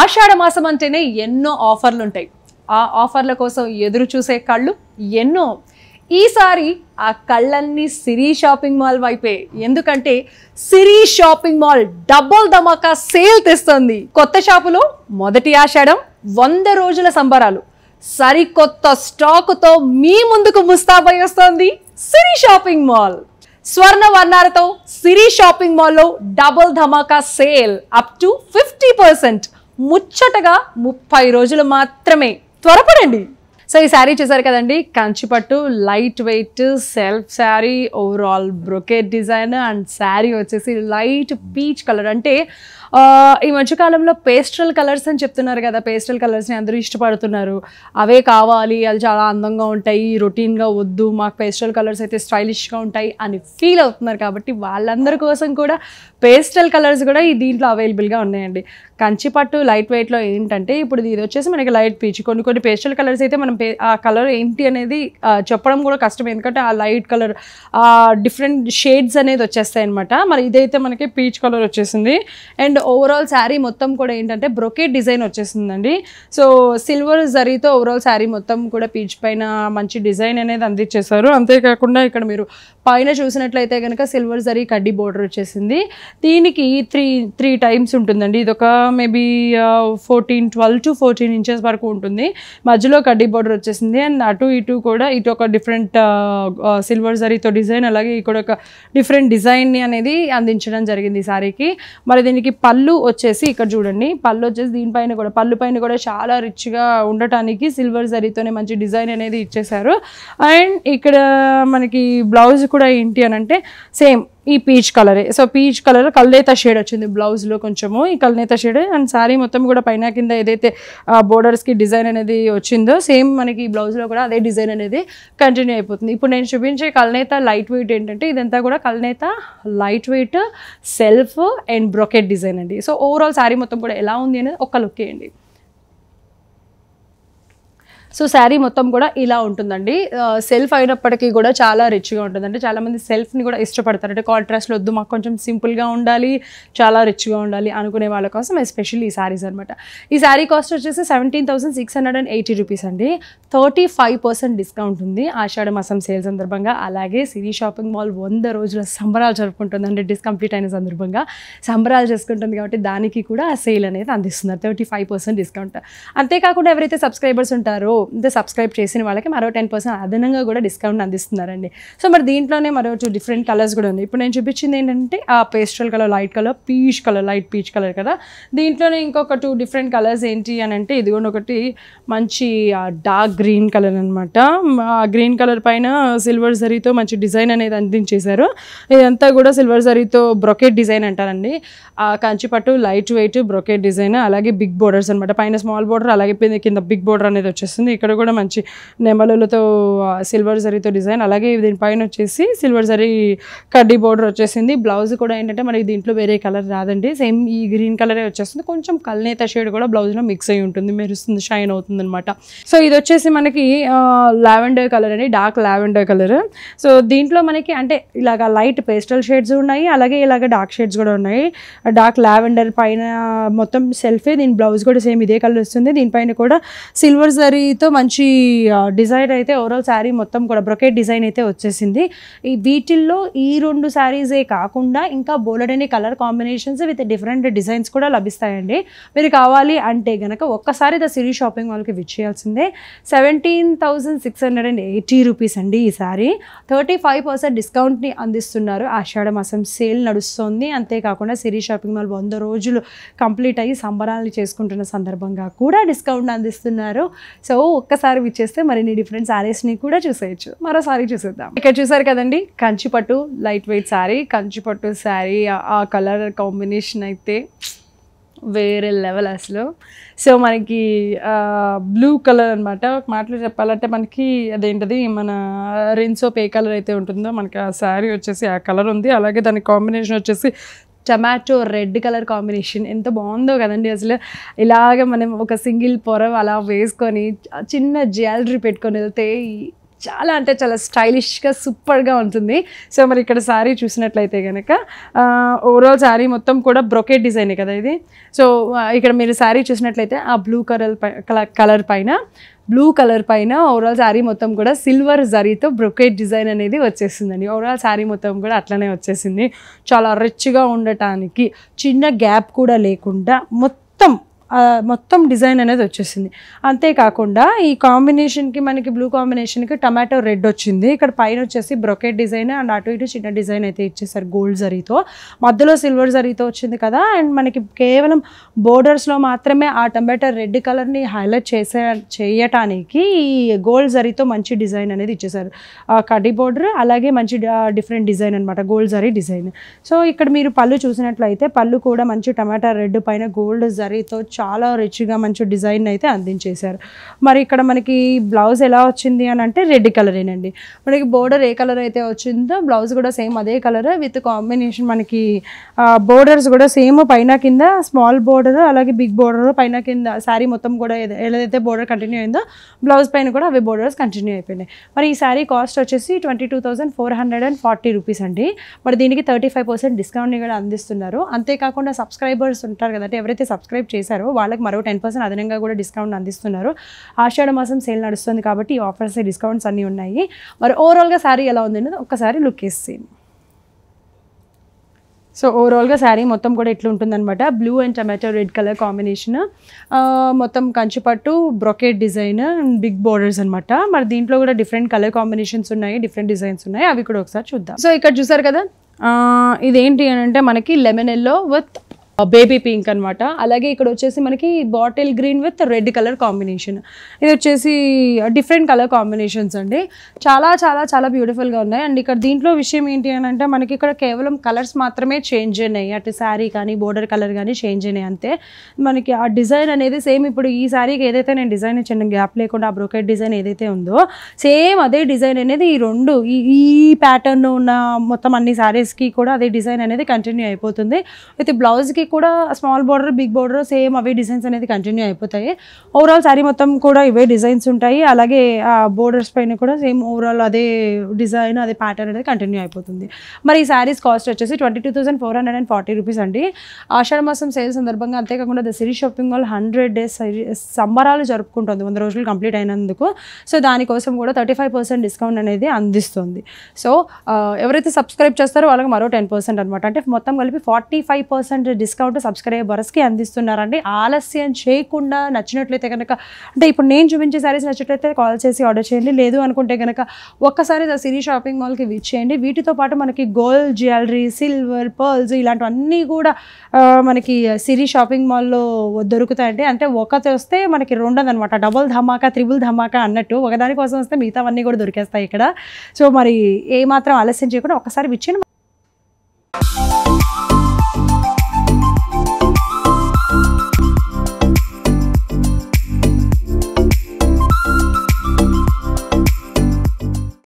ఆషాఢ మాసం అంటేనే ఎన్నో ఆఫర్లు ఉంటాయి. ఆ ఆఫర్ల కోసం ఎదురు చూసే కళ్ళు ఎన్నో. ఈసారి ఆ కళ్ళన్నీ సిరి షాపింగ్ మాల్ వైపే. ఎందుకంటే సిరి షాపింగ్ మాల్ డబుల్ ధమాకా సేల్ తెస్తుంది. కొత్త షాపులో మొదటి ఆషాఢం 100 రోజుల సంబరాలు సరికొత్త స్టాకుతో మీ ముందుకు ముస్తాబై వస్తోంది సిరి షాపింగ్ మాల్. స్వర్ణ వర్ణాలతో సిరి షాపింగ్ మాల్లో double Dhamaka sale up to 50%. ముచ్చటగా 30 రోజులు మాత్రమే. త్వరపడండి. సో ఈ శారీ చూసారు కదండి, Kanchipattu light weight self sari, overall brocade design and sari వచ్చేసి లైట్ పీచ్ కలర్. అంటే ఈ మధ్యకాలంలో పేస్టల్ కలర్స్ అని చెప్తున్నారు కదా, పేస్టల్ కలర్స్ని అందరూ ఇష్టపడుతున్నారు. అవే కావాలి, అది చాలా అందంగా ఉంటాయి, రొటీన్గా వద్దు, మాకు పేస్టల్ కలర్స్ అయితే స్టైలిష్గా ఉంటాయి అని ఫీల్ అవుతున్నారు. కాబట్టి వాళ్ళందరి కోసం కూడా పేస్టల్ కలర్స్ కూడా ఈ దీంట్లో అవైలబుల్గా ఉన్నాయండి. కంచిపట్టు లైట్ వెయిట్లో ఏంటంటే ఇప్పుడు ఇది వచ్చేసి మనకి లైట్ పీచ్, కొన్ని పేస్టల్ కలర్స్ అయితే మనం ఆ కలర్ ఏంటి అనేది చెప్పడం కూడా కష్టం, ఎందుకంటే ఆ లైట్ కలర్ డిఫరెంట్ షేడ్స్ అనేది వచ్చేస్తాయి అనమాట. మరి ఇదైతే మనకి పీచ్ కలర్ వచ్చేసింది. అండ్ ఓవరాల్ శారీ మొత్తం కూడా ఏంటంటే బ్రొకేట్ డిజైన్ వచ్చేసిందండి. సో సిల్వర్ జరీతో ఓవరాల్ శారీ మొత్తం కూడా పీచ్ పైన మంచి డిజైన్ అనేది అందించేశారు. అంతేకాకుండా ఇక్కడ మీరు పైన చూసినట్లయితే కనుక సిల్వర్ జరీ కడ్డీ బోర్డర్ వచ్చేసింది. దీనికి త్రీ టైమ్స్ ఉంటుందండి. ఇదొక మేబీ 12 to 14 ఇంచెస్ వరకు ఉంటుంది. మధ్యలో కడ్డీ బోర్డర్ వచ్చేసింది. అండ్ అటు ఇటు కూడా ఇటు ఒక డిఫరెంట్ సిల్వర్ జరీతో డిజైన్, అలాగే ఇక్కడ ఒక డిఫరెంట్ డిజైన్ని అనేది అందించడం జరిగింది ఈ శారీకి. మరి దీనికి పళ్ళు వచ్చేసి ఇక్కడ చూడండి, పళ్ళు వచ్చేసి దీనిపైన కూడా పళ్ళు పైన కూడా చాలా రిచ్గా ఉండటానికి సిల్వర్ జరీతోనే మంచి డిజైన్ అనేది ఇచ్చేశారు. అండ్ ఇక్కడ మనకి బ్లౌజ్ కూడా ఏంటి అని అంటే సేమ్ ఈ పీచ్ కలరే. సో పీచ్ కలర్ కల్నేత షేడ్ వచ్చింది బ్లౌజ్లో, కొంచెము ఈ కల్నేత షేడ్. అండ్ శారీ మొత్తం కూడా పైన కింద ఏదైతే బోర్డర్స్కి డిజైన్ అనేది వచ్చిందో సేమ్ మనకి ఈ బ్లౌజ్లో కూడా అదే డిజైన్ అనేది కంటిన్యూ అయిపోతుంది. ఇప్పుడు నేను చూపించే కల్నేత లైట్ వెయిట్ ఏంటంటే ఇదంతా కూడా కల్నేత light weight self and brocade design అండి. సో ఓవరాల్ శారీ మొత్తం కూడా ఎలా ఉంది అనేది ఒక్క లుక్ వేయండి. సో శారీ మొత్తం కూడా ఇలా ఉంటుందండి. సెల్ఫ్ అయినప్పటికీ కూడా చాలా రిచ్గా ఉంటుంది. అంటే చాలామంది సెల్ఫ్ని కూడా ఇష్టపడతారు. అంటే కాంట్రాస్ట్లో వద్దు, మాకు కొంచెం సింపుల్గా ఉండాలి, చాలా రిచ్గా ఉండాలి అనుకునే వాళ్ళ కోసం ఎస్పెషల్లీ ఈ శారీస్ అనమాట. ఈ శారీ కాస్ట్ వచ్చేసి 17,680 రూపీస్ అండి. 35% డిస్కౌంట్ ఉంది ఆషాఢ మాసం సేల్ సందర్భంగా. అలాగే సిరి షాపింగ్ మాల్ 100 రోజుల సంబరాలు జరుపుకుంటుంది. అంటే కంప్లీట్ అయిన సందర్భంగా సంబరాలు చేసుకుంటుంది కాబట్టి దానికి కూడా ఆ సేల్ అనేది అందిస్తున్నారు, 35% డిస్కౌంట్. అంతేకాకుండా ఎవరైతే సబ్స్క్రైబర్స్ ఉంటారో అంటే సబ్స్క్రైబ్ చేసిన వాళ్ళకి మరో 10% అదనంగా కూడా డిస్కౌంట్ అందిస్తున్నారండి. సో మరి దీంట్లోనే మరో 2 డిఫరెంట్ కలర్స్ కూడా ఉన్నాయి. ఇప్పుడు నేను చూపించింది ఏంటంటే ఆ pastel colour, light colour, peach colour, light peach colour కదా. దీంట్లోనే ఇంకొక 2 డిఫరెంట్ కలర్స్ ఏంటి అని అంటే ఇది కూడా ఒకటి మంచి డార్క్ గ్రీన్ కలర్ అనమాట. ఆ గ్రీన్ కలర్ పైన సిల్వర్ జరీతో మంచి డిజైన్ అనేది అందించేశారు. ఇదంతా కూడా సిల్వర్ జరీతో బ్రొకెట్ డిజైన్ అంటారండి. కంచిపట్టు లైట్ వెయిట్ బ్రొకెట్ డిజైన్, అలాగే బిగ్ బోర్డర్స్ అనమాట. పైన స్మాల్ బోర్డర్, అలాగే కింద బిగ్ బోర్డర్ అనేది వచ్చేస్తుంది. ఇక్కడ కూడా మంచి నెమలులతో సిల్వర్ జరీతో డిజైన్, అలాగే దీనిపైన వచ్చేసి సిల్వర్ జరీ కడ్డీ బోర్డర్ వచ్చేసింది. బ్లౌజ్ కూడా ఏంటంటే మనకి దీంట్లో వేరే కలర్ రాదండి, సేమ్ ఈ గ్రీన్ కలరే వచ్చేస్తుంది. కొంచెం కల్నేత షేడ్ కూడా బ్లౌజ్లో మిక్స్ అయి ఉంటుంది, మెరుస్తుంది, షైన్ అవుతుంది అనమాట. సో ఇది వచ్చేసి మనకి లావెండర్ కలర్ అండి, డార్క్ లావెండర్ కలర్. సో దీంట్లో మనకి అంటే ఇలాగ లైట్ పేస్టల్ షేడ్స్ ఉన్నాయి, అలాగే ఇలాగ డార్క్ షేడ్స్ కూడా ఉన్నాయి. డార్క్ లావెండర్ పైన మొత్తం సెల్ఫే, దీని బ్లౌజ్ కూడా సేమ్ ఇదే కలర్ వస్తుంది. దీనిపైన కూడా సిల్వర్ జరీతో మంచి డిజైన్ అయితే ఓవరాల్ శారీ మొత్తం కూడా బ్రొకెట్ డిజైన్ అయితే వచ్చేసింది. ఈ వీటిల్లో ఈ 2 శారీసే కాకుండా ఇంకా బోలెడని colour combinations with different designs కూడా లభిస్తాయండి. మీరు కావాలి అంటే గనక ఒక్కసారి ద సిరి షాపింగ్ మాల్కి విచ్ చేయాల్సిందే. 17,680 రూపీస్ అండి ఈ శారీ. 35% డిస్కౌంట్ని అందిస్తున్నారు. ఆషాఢ మాసం సేల్ నడుస్తుంది. అంతేకాకుండా సిరి షాపింగ్ మాల్ 100 రోజులు కంప్లీట్ అయ్యి సంబరాలు చేసుకుంటున్న సందర్భంగా కూడా డిస్కౌంట్ అందిస్తున్నారు. సో ఒక్కసారి విచ్చేస్తే మరిన్ని డిఫరెంట్ శారీస్ని కూడా చూసేయచ్చు. మరోసారి చూసేద్దాం. ఇక్కడ చూసారు కదండి, కంచిపట్టు లైట్ వెయిట్ శారీ, కంచిపట్టు శారీ ఆ కలర్ కాంబినేషన్ అయితే వేరే లెవెల్ అసలు. సో మనకి బ్లూ కలర్ అనమాట. మాటలు చెప్పాలంటే మనకి అదేంటది మన రిన్సోప్ ఏ కలర్ అయితే ఉంటుందో మనకి ఆ శారీ వచ్చేసి ఆ కలర్ ఉంది. అలాగే దాని కాంబినేషన్ వచ్చేసి టమాటో రెడ్ కలర్ కాంబినేషన్. ఎంత బాగుందో కదండి అసలు. ఇలాగ మనం ఒక సింగిల్ పొర అలా వేసుకొని చిన్న జ్యువెలరీ పెట్టుకొని వెళ్తే చాలా అంటే చాలా స్టైలిష్గా సూపర్గా ఉంటుంది. సో మరి ఇక్కడ శారీ చూసినట్లయితే కనుక ఓవరాల్ శారీ మొత్తం కూడా బ్రొకెట్ డిజైనే కదా ఇది. సో ఇక్కడ మీరు శారీ చూసినట్లయితే ఆ బ్లూ కలర్ పైన ఓవరాల్ శారీ మొత్తం కూడా సిల్వర్ జరీతో బ్రొకెట్ డిజైన్ అనేది వచ్చేసిందండి. ఓవరాల్ శారీ మొత్తం కూడా అట్లనే వచ్చేసింది. చాలా రిచ్గా ఉండటానికి చిన్న గ్యాప్ కూడా లేకుండా మొత్తం డిజైన్ అనేది వచ్చేసింది. అంతేకాకుండా ఈ కాంబినేషన్కి మనకి బ్లూ కాంబినేషన్కి టమాటో రెడ్ వచ్చింది. ఇక్కడ పైన వచ్చేసి బ్రొకెట్ డిజైన్ అండ్ అటు ఇటు చిన్న డిజైన్ అయితే ఇచ్చేసారు గోల్డ్ జరీతో, మధ్యలో సిల్వర్ జరీతో వచ్చింది కదా. అండ్ మనకి కేవలం బోర్డర్స్లో మాత్రమే ఆ టమాటో రెడ్ కలర్ని హైలైట్ చేయటానికి ఈ గోల్డ్ జరీతో మంచి డిజైన్ అనేది ఇచ్చేసారు. కడ్డీ బోర్డర్ అలాగే మంచి డిఫరెంట్ డిజైన్ అనమాట, గోల్డ్ జరీ డిజైన్. సో ఇక్కడ మీరు పళ్ళు చూసినట్లయితే పళ్ళు కూడా మంచి టమాటా రెడ్ పైన గోల్డ్ జరీతో చాలా రిచ్గా మంచి డిజైన్ అయితే అందించేశారు. మరి ఇక్కడ మనకి బ్లౌజ్ ఎలా వచ్చింది అని అంటే రెడ్ కలరేనండి. మనకి బోర్డర్ ఏ కలర్ అయితే వచ్చిందో బ్లౌజ్ కూడా సేమ్ అదే కలర్ విత్ కాంబినేషన్. మనకి బోర్డర్స్ కూడా సేమ్ పైన కింద స్మాల్ బోర్డర్ అలాగే బిగ్ బోర్డర్ పైన కింద శారీ మొత్తం కూడా ఏదైతే బోర్డర్ కంటిన్యూ అయిందో బ్లౌజ్ పైన కూడా అవి బోర్డర్స్ కంటిన్యూ అయిపోయినాయి. మరి ఈ శారీ కాస్ట్ వచ్చేసి 22,440 రూపీస్ అండి. మరి దీనికి 35% డిస్కౌంట్ని కూడా అందిస్తున్నారు. అంతేకాకుండా సబ్స్క్రైబర్స్ ఉంటారు కదా, అంటే ఎవరైతే సబ్స్క్రైబ్ చేశారో వాళ్ళకి మరో 10% అదనంగా కూడా డిస్కౌంట్ అందిస్తున్నారు. ఆషాఢ మాసం సేల్ నడుస్తుంది కాబట్టి ఈ ఆఫర్స్ డిస్కౌంట్స్ అన్నీ ఉన్నాయి. మరి ఓవరాల్గా శారీ ఎలా ఉంది అనేది ఒక్కసారి లుక్ వేసేయండి. సో ఓవరాల్గా శారీ మొత్తం కూడా ఇట్లా ఉంటుందన్నమాట. Blue and tomato red colour combination, మొత్తం కంచిపట్టు brocade design and big borders అనమాట. మరి దీంట్లో కూడా డిఫరెంట్ కలర్ కాంబినేషన్స్ ఉన్నాయి, డిఫరెంట్ డిజైన్స్ ఉన్నాయి, అవి కూడా ఒకసారి చూద్దాం. సో ఇక్కడ చూసారు కదా, ఇదేంటి అని అంటే మనకి lemon yellow with baby pink అనమాట. అలాగే ఇక్కడ వచ్చేసి మనకి bottle green with red colour combination. ఇది వచ్చేసి డిఫరెంట్ కలర్ కాంబినేషన్స్ అండి. చాలా చాలా చాలా బ్యూటిఫుల్గా ఉన్నాయి. అండ్ ఇక్కడ దీంట్లో విషయం ఏంటి అని అంటే మనకి ఇక్కడ కేవలం కలర్స్ మాత్రమే చేంజ్ అయినాయి, అటు శారీ కానీ బోర్డర్ కలర్ కానీ చేంజ్ అయినాయి అంతే. మనకి ఆ డిజైన్ అనేది సేమ్ ఇప్పుడు ఈ శారీకి ఏదైతే నేను డిజైన్ ఇచ్చిన గ్యాప్ లేకుండా ఆ బ్రోకెట్ డిజైన్ ఏదైతే ఉందో సేమ్ అదే డిజైన్ అనేది ఈ ప్యాటర్న్ ఉన్న మొత్తం అన్ని శారీస్కి కూడా అదే డిజైన్ అనేది కంటిన్యూ అయిపోతుంది. విత్ బ్లౌజ్కి కూడా small border big border same అవే డిజైన్స్ అనేది కంటిన్యూ అయిపోతాయి. ఓవరాల్ శారీ మొత్తం కూడా ఇవే డిజైన్స్ ఉంటాయి. అలాగే ఆ బోర్డర్స్ పైన కూడా సేమ్ ఓవరాల్ అదే డిజైన్ అదే ప్యాటర్న్ అనేది కంటిన్యూ అయిపోతుంది. మరి ఈ శారీస్ కాస్ట్ వచ్చేసి 22,440 రూపీస్ అండి. ఆషాఢ మాసం సేల్ సందర్భంగా అంతేకాకుండా the Siri shopping mall 100 days సంబరాలు జరుపుకుంటుంది 100 రోజులు కంప్లీట్ అయినందుకు. సో దానికోసం కూడా 35% డిస్కౌంట్ అనేది అందిస్తుంది. సో ఎవరైతే సబ్స్క్రైబ్ చేస్తారో వాళ్ళకి మరో 10% అనమాట, అంటే మొత్తం కలిపి 45% డిస్కౌంట్ సబ్స్క్రైబర్స్కి అందిస్తున్నారండి. ఆలస్యం చేయకుండా నచ్చినట్లయితే కనుక, అంటే ఇప్పుడు నేను చూపించే శారీస్ నచ్చినట్లయితే కాల్ చేసి ఆర్డర్ చేయండి. లేదు అనుకుంటే కనుక ఒక్కసారి ద సిరీ షాపింగ్ మాల్కి విజిట్ చేయండి. వీటితో పాటు మనకి గోల్డ్ జ్యువెలరీ, సిల్వర్, పర్ల్స్ ఇలాంటివన్నీ కూడా మనకి సిరీ షాపింగ్ మాల్లో దొరుకుతాయండి. అంటే ఒకటి వస్తే మనకి రెండోదనమాట, డబుల్ ధమాకా త్రిబుల్ ధమాకా అన్నట్టు ఒకదాని కోసం వస్తే మిగతావన్నీ కూడా దొరికేస్తాయి ఇక్కడ. సో మరి ఏమాత్రం ఆలస్యం చేయకుండా ఒక్కసారి విచ్చేయండి.